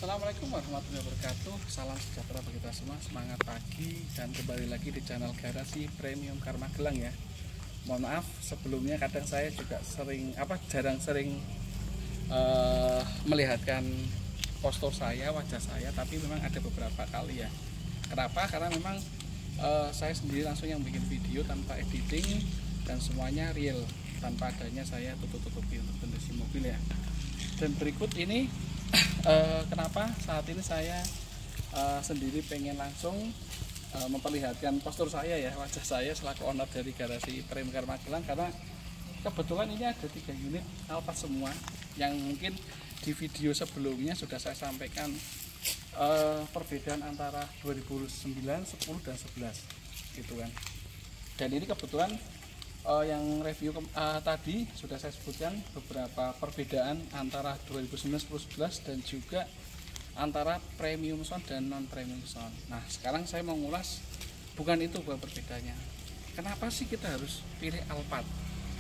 Assalamualaikum warahmatullahi wabarakatuh. Salam sejahtera bagi kita semua. Semangat pagi dan kembali lagi di channel Garasi Premium Car Magelang ya. Mohon maaf sebelumnya, kadang saya juga jarang melihatkan postur saya, wajah saya, tapi memang ada beberapa kali ya. Kenapa? Karena memang saya sendiri langsung yang bikin video tanpa editing dan semuanya real, tanpa adanya saya tutup-tutupi untuk kondisi mobil ya. Dan berikut ini kenapa saat ini saya sendiri pengen langsung memperlihatkan postur saya ya, wajah saya selaku owner dari Garasi Premium Car Magelang, karena kebetulan ini ada 3 unit Alphard semua yang mungkin di video sebelumnya sudah saya sampaikan perbedaan antara 2009, 10 dan 11 gitu kan. Dan ini kebetulan yang review tadi sudah saya sebutkan beberapa perbedaan antara 2009, 10, 11 dan juga antara premium sound dan non premium sound. Nah sekarang saya mau ngulas bukan itu perbedaannya. Kenapa sih kita harus pilih Alphard?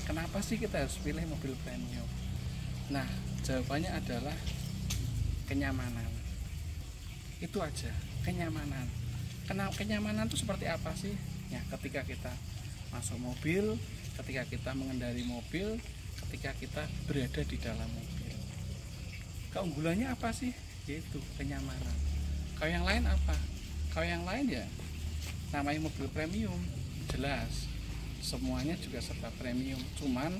Kenapa sih kita harus pilih mobil premium? Nah jawabannya adalah kenyamanan. Itu aja, kenyamanan. Kenyamanan itu seperti apa sih? Ya ketika kita masuk mobil, ketika kita mengendarai mobil, ketika kita berada di dalam mobil. Keunggulannya apa sih? Yaitu kenyamanan. Kalau yang lain apa? Kalau yang lain ya namanya mobil premium, jelas semuanya juga serba premium. Cuman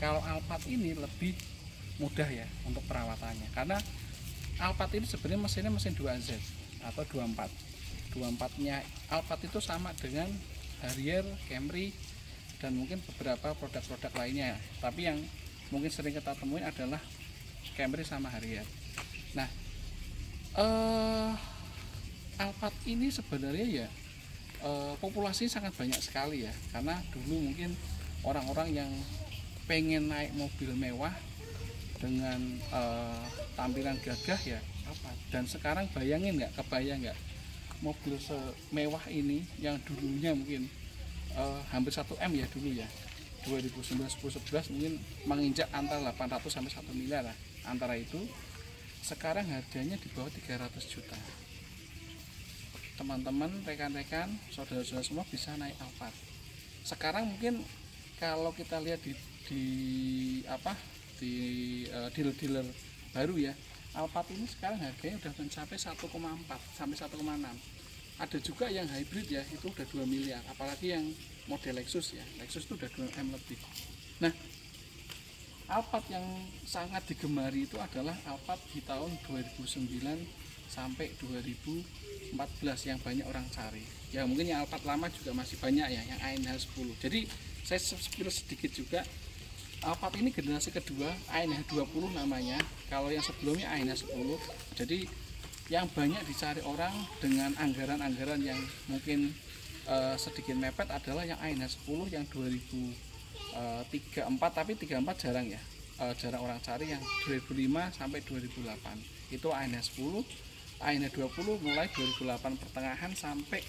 kalau Alphard ini lebih mudah ya untuk perawatannya, karena Alphard ini sebenarnya mesinnya mesin 2Z atau 24. 24-nya Alphard itu sama dengan Harrier, Camry, dan mungkin beberapa produk-produk lainnya. Tapi yang mungkin sering kita temuin adalah Camry sama Harrier. Nah, Alphard ini sebenarnya ya populasi sangat banyak sekali ya. Karena dulu mungkin orang-orang yang pengen naik mobil mewah dengan tampilan gagah ya Alphard. Dan sekarang bayangin nggak, kebayang nggak, mobil semewah ini yang dulunya mungkin hampir 1 M ya dulu ya, 2009, 10, 11 mungkin menginjak antara 800 sampai 1 miliar lah antara itu. Sekarang harganya di bawah 300 juta. Teman-teman, rekan-rekan, saudara-saudara semua bisa naik Alphard. Sekarang mungkin kalau kita lihat di dealer-dealer baru ya, Alphard ini sekarang harganya udah mencapai 1,4 sampai 1,6. Ada juga yang hybrid ya, itu udah 2 miliar. Apalagi yang model Lexus ya, Lexus itu udah 2 M lebih. Nah, Alphard yang sangat digemari itu adalah Alphard di tahun 2009 sampai 2014 yang banyak orang cari. Ya mungkin yang Alphard lama juga masih banyak ya, yang ANH 10. Jadi saya spill sedikit juga. Alphard ini generasi kedua, ANH 20 namanya. Kalau yang sebelumnya ANH 10. Jadi yang banyak dicari orang dengan anggaran-anggaran yang mungkin sedikit mepet adalah yang ANH 10 yang 2034, tapi 34 jarang ya. Jarang orang cari. Yang 2005 sampai 2008 itu ANH 10. ANH 20 mulai 2008 pertengahan sampai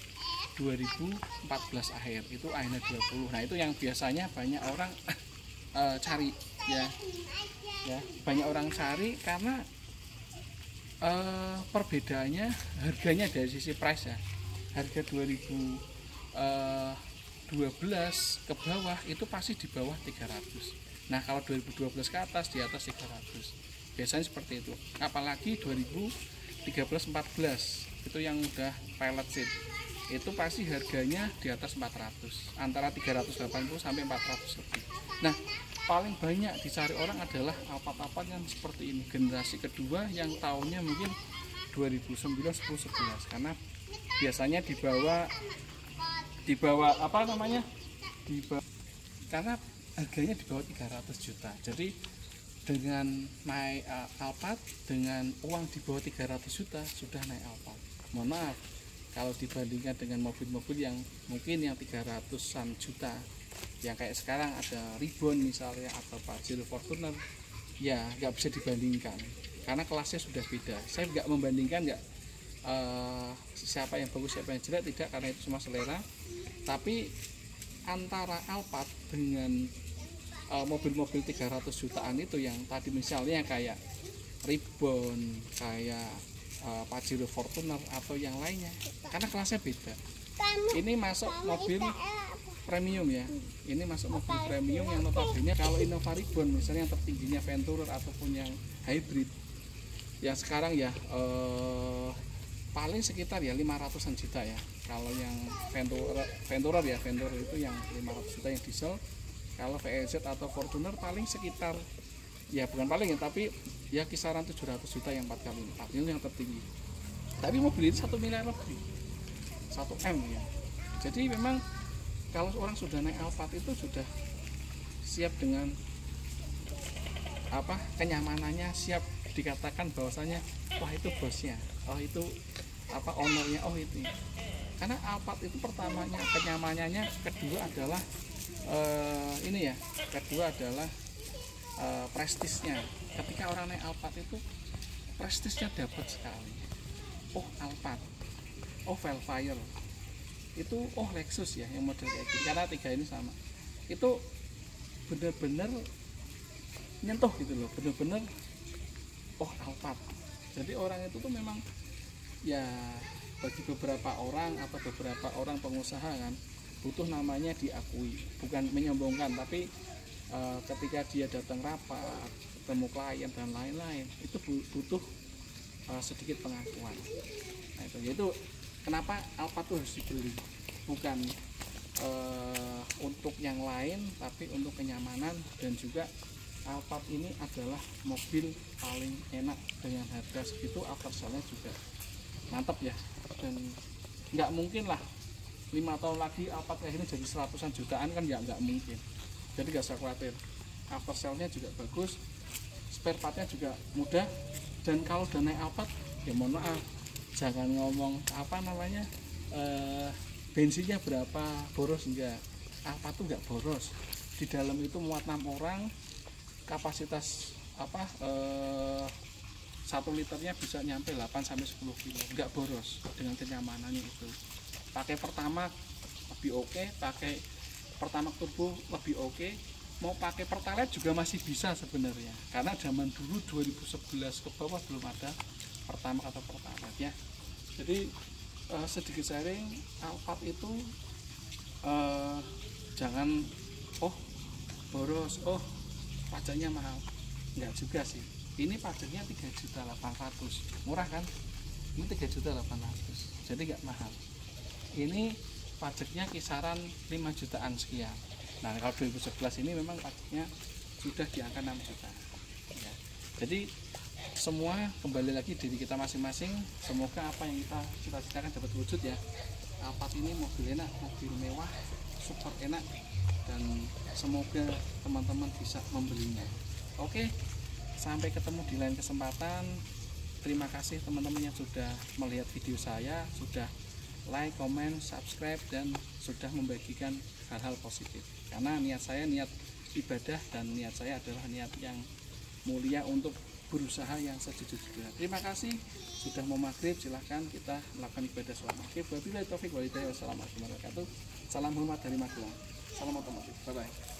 2014 akhir itu ANH 20. Nah itu yang biasanya banyak orang cari ya, banyak orang cari karena perbedaannya harganya dari sisi price ya. Harga 2012 ke bawah itu pasti di bawah 300. Nah kalau 2012 ke atas di atas 300 biasanya seperti itu. Apalagi 2013-14 itu yang udah pilot seat itu pasti harganya di atas 400, antara 380 sampai 400 lebih. Nah paling banyak dicari orang adalah Alphard yang seperti ini, generasi kedua yang tahunnya mungkin 2009, 10, 11, karena biasanya dibawa apa namanya, karena harganya di bawah 300 juta. Jadi dengan naik Alphard dengan uang di bawah 300 juta sudah naik Alphard. Mohon maaf kalau dibandingkan dengan mobil-mobil yang mungkin yang 300-an juta, yang kayak sekarang ada Ribbon misalnya atau Pajero Fortuner, ya nggak bisa dibandingkan karena kelasnya sudah beda. Saya nggak membandingkan siapa yang bagus siapa yang jelek, tidak, karena itu semua selera. Tapi antara Alphard dengan mobil-mobil 300 jutaan itu yang tadi misalnya kayak Ribbon, kayak Pajero Fortuner atau yang lainnya, karena kelasnya beda. Ini masuk mobil premium ya, ini masuk mobil premium yang notabene kalau Innova Reborn misalnya yang tertingginya Venturer ataupun yang hybrid yang sekarang ya paling sekitar ya 500-an juta ya. Kalau yang Venturer ya, Venturer itu yang 500 juta yang diesel. Kalau VLZ atau Fortuner paling sekitar ya bukan paling ya, tapi ya kisaran 700 juta yang 4x4 itu yang tertinggi. Tapi mobil ini 1 miliar lebih, 1 M ya. Jadi memang kalau orang sudah naik Alphard itu sudah siap dengan apa kenyamanannya, siap dikatakan bahwasanya wah itu bosnya, oh itu apa ownernya, oh itu. Karena Alphard itu pertamanya kenyamanannya, kedua adalah ini ya, kedua adalah prestisnya. Ketika orang naik Alphard itu prestisnya dapat sekali. Oh Alphard, oh Velfire, itu oh Lexus ya yang model kayak gini, karena tiga ini sama. Itu bener-bener nyentuh gitu loh, bener-bener oh Alphard. Jadi orang itu tuh memang ya bagi beberapa orang atau beberapa orang pengusaha kan butuh namanya diakui, bukan menyombongkan, tapi ketika dia datang rapat, ketemu klien dan lain-lain, itu butuh sedikit pengakuan. Nah itu yaitu kenapa Alphard itu harus dibeli, bukan untuk yang lain, tapi untuk kenyamanan. Dan juga Alphard ini adalah mobil paling enak dengan harga segitu, aftersalnya juga mantap ya. Dan nggak mungkin lah 5 tahun lagi Alphard kayak ini jadi 100-an jutaan kan ya, nggak mungkin. Jadi nggak usah khawatir, aftersalnya juga bagus, spare partnya juga mudah. Dan kalau udah naik Alphard ya mohon maaf, jangan ngomong apa namanya bensinnya berapa boros, enggak. Alphard tuh enggak boros, di dalam itu muat 6 orang, kapasitas apa 1 liternya bisa nyampe 8-10 kilo, enggak boros dengan kenyamanannya itu. Pakai pertama lebih oke, pakai pertama turbo lebih oke, mau pakai pertalite juga masih bisa sebenarnya, karena zaman dulu 2011 ke bawah belum ada pertama atau pertalite ya. Jadi sedikit sharing, Alphard itu jangan oh boros, oh pajaknya mahal, enggak juga sih. Ini pajaknya 3.800.000, murah kan? Ini 3.800.000, jadi enggak mahal. Ini pajaknya kisaran 5 jutaan sekian. Nah kalau 2011 ini memang pajaknya sudah di angka 6 juta ya. Jadi semua kembali lagi diri kita masing-masing. Semoga apa yang kita cita-citakan dapat wujud ya. Alphard ini mobil enak, mobil mewah, super enak, dan semoga teman-teman bisa membelinya. Oke, sampai ketemu di lain kesempatan. Terima kasih teman-teman yang sudah melihat video saya, sudah like, comment, subscribe, dan sudah membagikan hal-hal positif. Karena niat saya niat ibadah, dan niat saya adalah niat yang mulia untuk berusaha yang sejujur-jujurnya. Terima kasih sudah mau maghrib, silahkan kita melakukan ibadah sholat maghrib. Wabillahi taufiq wal hidayah. Wassalamualaikum warahmatullahi wabarakatuh. Salam hormat dari Magelang. Salam otomotif. Bye bye.